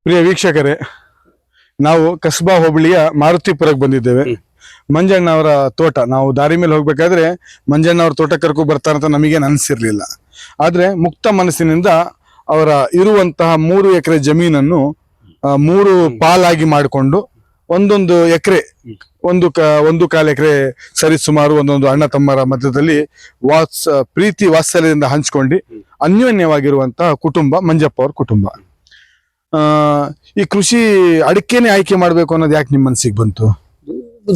ಪ್ರಿಯ ವೀಕ್ಷಕರೇ, ನಾವು ಕಸ್ಬಾ ಹೋಬಳಿಯ ಮಾರುತಿಪುರಕ್ಕೆ ಬಂದಿದ್ದೇವೆ. ಮಂಜಣ್ಣ ಅವರ ತೋಟ. ನಾವು ದಾರಿ ಮೇಲೆ ಹೋಗ್ಬೇಕಾದ್ರೆ ಮಂಜಣ್ಣ ಅವ್ರ ತೋಟ ಕರ್ಕೊ ಬರ್ತಾರಂತ ನಮಗೇನು ಅನಿಸಿರ್ಲಿಲ್ಲ. ಆದ್ರೆ ಮುಕ್ತ ಮನಸ್ಸಿನಿಂದ ಅವರ ಇರುವಂತಹ 3 ಎಕರೆ ಜಮೀನನ್ನು 3 ಪಾಲಾಗಿ ಮಾಡಿಕೊಂಡು ಒಂದೊಂದು ಎಕರೆ ಒಂದು ಕಾಲು ಎಕರೆ ಸರಿ ಸುಮಾರು ಒಂದೊಂದು ಅಣ್ಣ ತಮ್ಮರ ಮಧ್ಯದಲ್ಲಿ ಪ್ರೀತಿ ವಾತ್ಸಲ್ಯದಿಂದ ಹಂಚ್ಕೊಂಡು ಅನ್ಯೋನ್ಯವಾಗಿರುವಂತಹ ಕುಟುಂಬ ಮಂಜಪ್ಪ ಅವ್ರ ಕುಟುಂಬ. ಈ ಕೃಷಿ ಅಡಿಕೆನೆ ಆಯ್ಕೆ ಮಾಡ್ಬೇಕು ಅನ್ನೋದು ಯಾಕೆ ನಿಮ್ಮ ಮನಸ್ಸಿಗೆ ಬಂತು?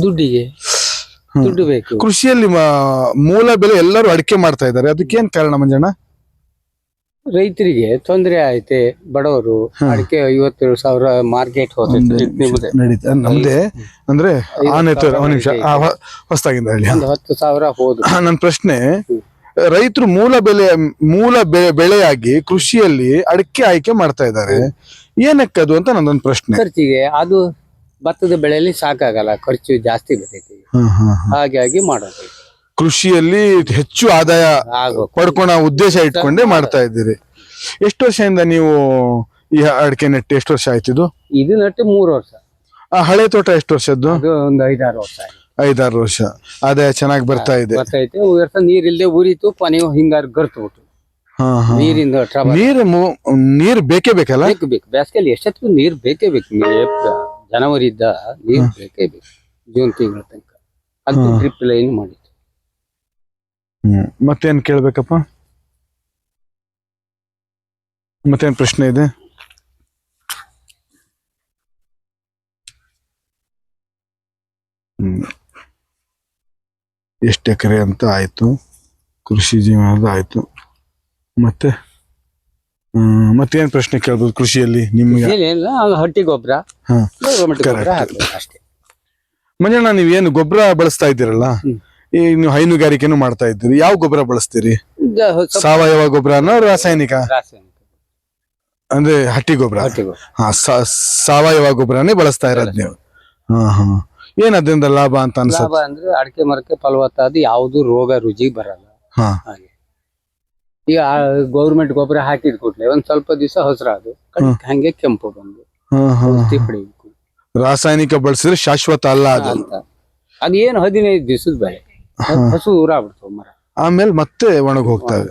ದುಡ್ಡಿಗೆ ದುಡ್ಡು ಬೇಕು. ಕೃಷಿಯಲ್ಲಿ ಮೂಲ ಬೆಲೆ ಎಲ್ಲರೂ ಅಡಿಕೆ ಮಾಡ್ತಾ ಇದ್ದಾರೆ, ಅದಕ್ಕೇನ್ ಕಾರಣ ಮಂಜಣ್ಣ? ರೈತರಿಗೆ ತೊಂದರೆ ಐತೆ, ಬಡವರು ಅಡಿಕೆ 50,000 ಮಾರ್ಕೆಟ್ ನಡೀತಾ ನಮ್ದೇ ಅಂದ್ರೆ ಒಂದ್ ನಿಮಿಷ ಹೊಸದಾಗಿಂದ ಹೇಳಿ. 10,000 ಹೋದ್ರು. ನನ್ನ ಪ್ರಶ್ನೆ, ರೈತರು ಮೂಲ ಬೆಳೆಯಾಗಿ ಕೃಷಿಯಲ್ಲಿ ಅಡಿಕೆ ಆಯ್ಕೆ ಮಾಡ್ತಾ ಇದ್ದಾರೆ, ಏನಕ್ಕದು ಅಂತ ನನ್ನೊಂದು ಪ್ರಶ್ನೆ. ಖರ್ಚಿಗೆ ಅದು ಭತ್ತದ ಬೆಳೆಯಲ್ಲಿ ಸಾಕಾಗಲ್ಲ, ಖರ್ಚು ಜಾಸ್ತಿ ಬರ್ತೈತಿ, ಹಾಗಾಗಿ ಮಾಡೋದು. ಕೃಷಿಯಲ್ಲಿ ಹೆಚ್ಚು ಆದಾಯ ಪಡ್ಕೊಳೋ ಉದ್ದೇಶ ಇಟ್ಕೊಂಡೇ ಮಾಡ್ತಾ ಇದ್ದೀರಿ. ಎಷ್ಟು ವರ್ಷದಿಂದ ನೀವು ಈ ಅಡಿಕೆ ನೆಟ್ಟು? ಎಷ್ಟು ವರ್ಷ ಆಯ್ತಿದ್ದು? ಇದು ನೆಟ್ಟು 3 ವರ್ಷ. ಆ ಹಳೆ ತೋಟ ಎಷ್ಟು ವರ್ಷದ್ದು? ಒಂದು 5-6 ವರ್ಷ. 5-6 ವರ್ಷ ಆದಾಯ ಚೆನ್ನಾಗಿ ಬರ್ತಾ ಇದೆ. ಬರ್ತೈತೆ. ವರ್ಷ ನೀರಿಲ್ದೆ ಉರಿತು, ಕೊನೆಯು ಹಿಂಗಾರು ಗರ್ತು ನೀರಿಂದ ನೀರು ಬೇಕೇ ಬೇಕಲ್ಲ? ಬೇಕು. ಬೇಸಿಗೆಯಲ್ಲಿ ಎಷ್ಟೊತ್ತಿಗೂ ನೀರು ಬೇಕೇ ಬೇಕು. ಜನವರಿ ಇದ್ದ ನೀರು ಬೇಕೇ ಬೇಕು, ಜೂನ್ ತಿಂಗಳ ತನಕ. ಅದು ಡ್ರಿಪ್ ಲೈನ್ ಮಾಡಿತ್ತು. ಮತ್ತೇನ್ ಕೇಳ್ಬೇಕಪ್ಪ? ಮತ್ತೇನ್ ಪ್ರಶ್ನೆ ಇದೆ? ಎಷ್ಟು ಎಕರೆ ಅಂತ ಆಯ್ತು, ಕೃಷಿ ಜೀವನದ ಆಯ್ತು. ಮತ್ತೇನ್ ಪ್ರಶ್ನೆ ಕೇಳ್ಬೋದು ಕೃಷಿಯಲ್ಲಿ ನಿಮ್ಗೆ? ಹಟ್ಟಿ ಗೊಬ್ಬರ ಅಷ್ಟೇ. ಮಂಜಣ್ಣ, ನೀವೇನು ಗೊಬ್ಬರ ಬಳಸ್ತಾ ಇದ್ದೀರಲ್ಲ, ಈಗ ನೀವು ಹೈನುಗಾರಿಕೆನು ಮಾಡ್ತಾ ಇದ್ದೀರಿ, ಯಾವ ಗೊಬ್ಬರ ಬಳಸ್ತೀರಿ? ಸಾವಯವ ಗೊಬ್ಬರನ ರಾಸಾಯನಿಕ? ಅಂದ್ರೆ ಹಟ್ಟಿ ಗೊಬ್ಬರ. ಸಾವಯವ ಗೊಬ್ಬರನೇ ಬಳಸ್ತಾ ಇರೋದು ನೀವು? ಏನ್ ಅದರಿಂದ ಲಾಭ ಅಂತ ಅನ್ಸುತ್ತೆ? ಅಂದ್ರೆ ಅಡಿಕೆ ಮರಕ್ಕೆ ಫಲವತ್ತಾದ ಯಾವ್ದು ರೋಗ ರುಜಿ ಬರಲ್ಲ. ಹಾಗೆ ಈಗ ಗೌರ್ಮೆಂಟ್ ಗೊಬ್ಬರ ಹಾಕಿದ್ ಕೂಡಲೇ ಒಂದ್ ಸ್ವಲ್ಪ ದಿವಸ ಹಸಿರಾದು ಹಂಗೆ ಕೆಂಪು ಬಂದು ಪಡಿಬೇಕು. ರಾಸಾಯನಿಕ ಬಳಸಿದ್ರೆ ಶಾಶ್ವತ ಅಲ್ಲ ಅದು. ಅದೇನು 15 ದಿವಸದ ಬೆಳೆ, ಹಸು ಊರಾಗ್ಬಿಡ್ತಾವ ಮರ, ಆಮೇಲೆ ಮತ್ತೆ ಒಣಗಿ ಹೋಗ್ತವೆ.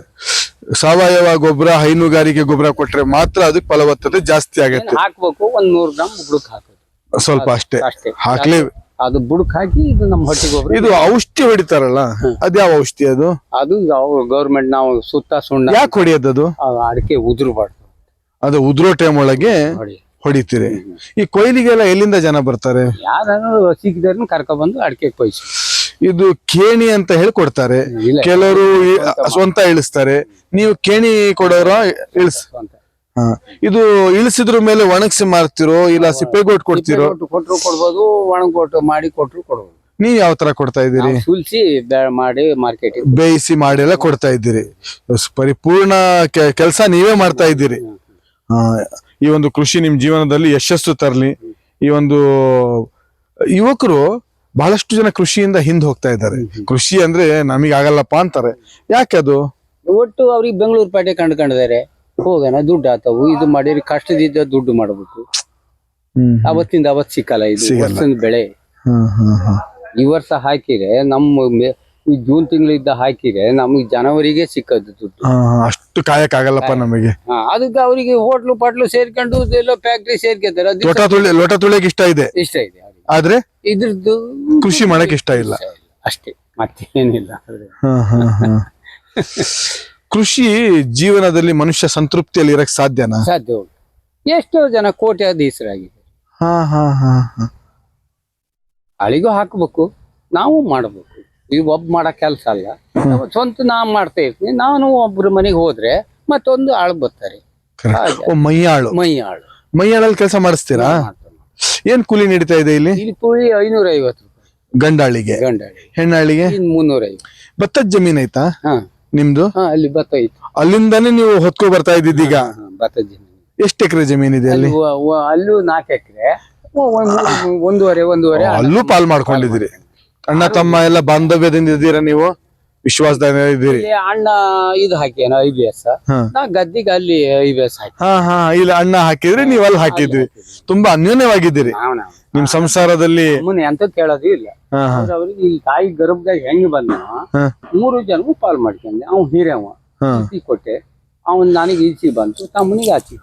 ಸಾವಯವ ಗೊಬ್ಬರ, ಹೈನುಗಾರಿಕೆ ಗೊಬ್ಬರ ಕೊಟ್ರೆ ಮಾತ್ರ ಅದಕ್ಕೆ ಫಲವತ್ತತೆ ಜಾಸ್ತಿ ಆಗುತ್ತೆ. ಹಾಕ್ಬೇಕು. 100 ಗ್ರಾಮ್ ಬುಡಕ್ ಹಾಕೋದು ಸ್ವಲ್ಪ ಅಷ್ಟೇ ಹಾಕ್ಲೇ. ಅದು ಬುಡಕ್ ಹಾಕಿ ಇದು ನಮ್ಮ ಹೊಟ್ಟಿ ಗೊಬ್ಬರ. ಇದು ಔಷಧಿ ಹೊಡಿತಾರಲ್ಲ, ಅದ್ಯಾವ ಔಷಧಿ ಅದು? ಅದು ಗೌರ್ಮೆಂಟ್ ನಾವು ಸುತ್ತ ಸುಣ್ಣ. ಯಾಕೆ ಹೊಡಿಯೋದು? ಅಡಿಕೆ ಉದುರಬಾರ್ದು. ಅದು ಉದುರೋ ಟೈಮ್ ಒಳಗೆ ಹೊಡಿತೀರಿ. ಈ ಕೊಯ್ಲಿಗೆಲ್ಲ ಎಲ್ಲಿಂದ ಜನ ಬರ್ತಾರೆ? ಯಾರು ಸಿಕ್ಕಿದಾರನ್ನ ಕರ್ಕೊಂಡ್ ಬಂದು ಅಡಿಕೆ ಕೊಯ್ಸಿ. ಇದು ಕೇಣಿ ಅಂತ ಹೇಳಿ ಕೊಡ್ತಾರೆ, ಕೆಲವರು ಸ್ವಂತ ಇಳಿಸ್ತಾರೆ. ನೀವು ಕೇಣಿ ಕೊಡೋರ ಇದು ಇಳಿಸಿದ್ರ ಮೇಲೆ ಒಣಗಿಸಿ ಮಾರ್ತಿರೋ ಇಲ್ಲ ಸಿಪ್ಪೆಗೋಟ್ ಕೊಡ್ತಿರೋ? ಕೊಟ್ರು ಕೊಡ್ಬೋದು, ಒಣಗೋಟು ಮಾಡಿ ಕೊಟ್ರು ಕೊಡ್ಬೋದು. ನೀವ್ ಯಾವ ತರ ಕೊಡ್ತಾ ಇದ್ದೀರಿ? ಸುಲ್ಸಿ ಮಾಡಿ ಮಾರ್ಕೆಟ್ ಬೇಯಿಸಿ ಮಾಡಿ ಎಲ್ಲ ಕೊಡ್ತಾ ಇದ್ದೀರಿ. ಪರಿಪೂರ್ಣ ಕೆಲಸ ನೀವೇ ಮಾಡ್ತಾ ಇದ್ದೀರಿ. ಈ ಒಂದು ಕೃಷಿ ನಿಮ್ ಜೀವನದಲ್ಲಿ ಯಶಸ್ಸು ತರಲಿ. ಈ ಒಂದು ಯುವಕರು ಬಹಳಷ್ಟು ಜನ ಕೃಷಿಯಿಂದ ಹಿಂದೆ ಹೋಗ್ತಾ ಇದ್ದಾರೆ. ಕೃಷಿ ಅಂದ್ರೆ ನಮಗ್ ಆಗಲ್ಲಪ್ಪ ಅಂತಾರೆ. ಯಾಕೆ ಅದು? ಒಟ್ಟು ಅವ್ರಿಗೆ ಬೆಂಗಳೂರು ಪೇಟೆ ಕಂಡ್ಕೊಂಡಿದ್ದಾರೆ, ಹೋಗೋಣ ದುಡ್ಡು ಆತವು, ಇದು ಮಾಡಿರಿ ಕಷ್ಟದಿದ್ದ ದುಡ್ಡು ಮಾಡ್ಬೇಕು. ಅವತ್ತಿಂದ ಅವತ್ ಸಿಕ್ಕಲ್ಲ. ಇದು ವರ್ಷದ ಬೆಳೆ. ಈ ವರ್ಷ ಹಾಕಿದ್ರೆ ನಮ್ಮ ಜೂನ್ ತಿಂಗಳಿಂದ ಹಾಕಿದ್ರೆ ನಮಗ್ ಜನವರಿಗೆ ಸಿಕ್ಕದ್ದು ದುಡ್ಡು. ಅಷ್ಟು ಕಾಯಕ್ಕಾಗಲ್ಲಪ್ಪ ನಮಗೆ. ಅದಕ್ಕೆ ಅವರಿಗೆ ಹೋಟ್ಲು ಪಾಟ್ಲು ಸೇರ್ಕೊಂಡು ಎಲ್ಲ ಫ್ಯಾಕ್ಟ್ರಿ ಸೇರ್ಕೊತಾರೆ. ಲೋಟ ತುಳಿಯಕ್ಕೆ ಇಷ್ಟ ಇದೆ, ಆದ್ರೆ ಇದ್ರದ್ದು ಕೃಷಿ ಮಾಡಕ್ ಇಷ್ಟ ಇಲ್ಲ ಅಷ್ಟೇ, ಮತ್ತೇನಿಲ್ಲ. ಕೃಷಿ ಜೀವನದಲ್ಲಿ ಮನುಷ್ಯ ಸಂತೃಪ್ತಿಯಲ್ಲಿ ಇರಕ್ ಸಾಧ್ಯನಾ? ಸಾಧ್ಯ. ಎಷ್ಟೋ ಜನ ಕೋಟ್ಯಾಧೀಶರಾಗಿದೆ. ಅಳಿಗೂ ಹಾಕ್ಬೇಕು, ನಾವು ಮಾಡ್ಬೇಕು. ಇದು ಒಬ್ಬ ಮಾಡೋ ಕೆಲಸ ಅಲ್ಲ. ಸ್ವಂತ ನಾ ಮಾಡ್ತಾ ಇರ್ತೀನಿ. ನಾನು ಒಬ್ರು ಮನೆಗೆ ಹೋದ್ರೆ ಮತ್ತೊಂದು ಆಳು ಬರ್ತಾರೆ. ಮೈಯಾಳಲ್ಲಿ ಕೆಲಸ ಮಾಡಿಸ್ತೀರಾ? ಏನ್ ಕೂಲಿ ನೀಡ್ತಾ ಇದೆ ಇಲ್ಲಿ? ಕೂಲಿ 550 ರೂಪಾಯಿ ಗಂಡಾಳಿಗೆ. ಹೆಣ್ಣಾಳಿಗೆ 350. ಭತ್ತದ ಜಮೀನ್ ಐತಾ ನಿಮ್ದು? ಅಲ್ಲಿ ಭತ್ತ ಐತಿ. ಅಲ್ಲಿಂದಾನೇ ನೀವು ಹೊತ್ಕೊ ಬರ್ತಾ ಇದ್ದಿದ್ದೀಗ? ಭತ್ತದ ಜಮೀನು. ಎಷ್ಟು ಎಕರೆ ಜಮೀನ್ ಇದೆ ಅಲ್ಲಿ? ಅಲ್ಲೂ 4 ಎಕರೆ, 1.5 ಅಲ್ಲೂ ಪಾಲ್ ಮಾಡ್ಕೊಂಡಿದ್ದೀರಿ. ಅಣ್ಣ ತಮ್ಮ ಎಲ್ಲ ಬಾಂಧವ್ಯದಿಂದ ಇದ್ದೀರಾ ನೀವು? ವಿಶ್ವಾಸದಿಂದ ಇದ್ದೀರಿ. ಇಲ್ಲಿ ಅಣ್ಣ ಇದು ಹಾಕ್ಯಾನ IBS, ಹಾ. ನಾ ಗದ್ದಿಗೆ ಅಲ್ಲಿ IBS ಹಾಕಿ ಹಾ ಹಾ ಇಲ್ಲಿ ಅಣ್ಣ ಹಾಕಿದ್ರಿ ನೀವ್ ಅಲ್ಲಿ ಹಾಕಿದ್ರಿ. ತುಂಬಾ ಅನ್ಯೋನ್ಯವಾಗಿದ್ದೀರಿ ನಿಮ್ ಸಂಸಾರದಲ್ಲಿ. ಅಮ್ಮನ ಎಂತ ಕೇಳೋದು ಇಲ್ಲ. ಹಾ ಹಾ ಅವ್ರಿಗೆ ಈ ತಾಯಿ ಗರ್ಭದಾಗ ಹೆಂಗ್ ಬಂದ ಹಾ 3 ಜನಗೂ ಪಾಲ್ ಮಾಡ್ಕೊಂಡೆ. ಅವ್ನು ಹಿರಿಯವ, ಹಾ. ಈಸಿ ಕೊಟ್ಟೆ. ಅವ್ನ್ ನನಗೆ ಈಸಿ ಬಂತು, ತಮ್ಮನಿಗೆ ಆಚಿ.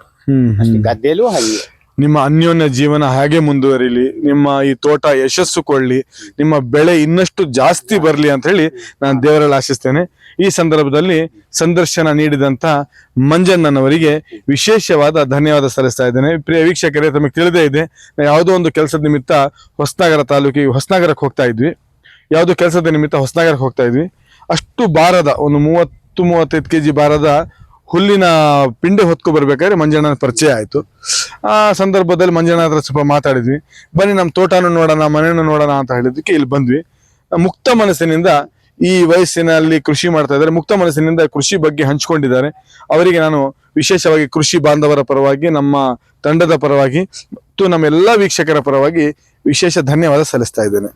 ಗದ್ದೆಲೂ ಹಾಗೆ ನಿಮ್ಮ ಅನ್ಯೋನ್ಯ ಜೀವನ ಹಾಗೆ ಮುಂದುವರಿಲಿ, ನಿಮ್ಮ ಈ ತೋಟ ಯಶಸ್ಸು ಕೊಳ್ಳಿ, ನಿಮ್ಮ ಬೆಳೆ ಇನ್ನಷ್ಟು ಜಾಸ್ತಿ ಬರ್ಲಿ ಅಂತ ಹೇಳಿ ನಾನು ದೇವರಲ್ಲಿ ಆಶಿಸ್ತೇನೆ. ಈ ಸಂದರ್ಭದಲ್ಲಿ ಸಂದರ್ಶನ ನೀಡಿದಂತ ಮಂಜಣ್ಣನವರಿಗೆ ವಿಶೇಷವಾದ ಧನ್ಯವಾದ ಸಲ್ಲಿಸ್ತಾ ಇದ್ದೇನೆ. ಪ್ರಿಯ ವೀಕ್ಷಕರೇ, ತಮಗೆ ತಿಳಿದೇ ಇದೆ, ಯಾವುದೋ ಒಂದು ಕೆಲಸದ ನಿಮಿತ್ತ ಹೊಸನಗರ ತಾಲೂಕಿಗೆ ಹೊಸನಗರಕ್ಕೆ ಹೋಗ್ತಾ ಇದ್ವಿ. ಯಾವುದೋ ಕೆಲಸದ ನಿಮಿತ್ತ ಹೊಸನಗರಕ್ಕೆ ಹೋಗ್ತಾ ಇದ್ವಿ. ಅಷ್ಟು ಭಾರದ ಒಂದು 30-35 kg ಭಾರದ ಹುಲ್ಲಿನ ಪಿಂಡೆ ಹೊತ್ಕೊ ಬರ್ಬೇಕಾದ್ರೆ ಮಂಜಣ್ಣನ ಪರಿಚಯ ಆಯ್ತು. ಆ ಸಂದರ್ಭದಲ್ಲಿ ಮಂಜಣ್ಣ ಹತ್ರ ಸ್ವಲ್ಪ ಮಾತಾಡಿದ್ವಿ. ಬನ್ನಿ ನಮ್ಮ ತೋಟನೂ ನೋಡೋಣ, ಮನೆಯನ್ನು ನೋಡೋಣ ಅಂತ ಹೇಳಿದಕ್ಕೆ ಇಲ್ಲಿ ಬಂದ್ವಿ. ಮುಕ್ತ ಮನಸ್ಸಿನಿಂದ ಈ ವಯಸ್ಸಿನಲ್ಲಿ ಕೃಷಿ ಮಾಡ್ತಾ ಇದ್ದಾರೆ, ಮುಕ್ತ ಮನಸ್ಸಿನಿಂದ ಕೃಷಿ ಬಗ್ಗೆ ಹಂಚಿಕೊಂಡಿದ್ದಾರೆ. ಅವರಿಗೆ ನಾನು ವಿಶೇಷವಾಗಿ ಕೃಷಿ ಬಾಂಧವರ ಪರವಾಗಿ, ನಮ್ಮ ತಂಡದ ಪರವಾಗಿ ಮತ್ತು ನಮ್ಮ ಎಲ್ಲಾ ವೀಕ್ಷಕರ ಪರವಾಗಿ ವಿಶೇಷ ಧನ್ಯವಾದ ಸಲ್ಲಿಸ್ತಾ ಇದ್ದೇನೆ.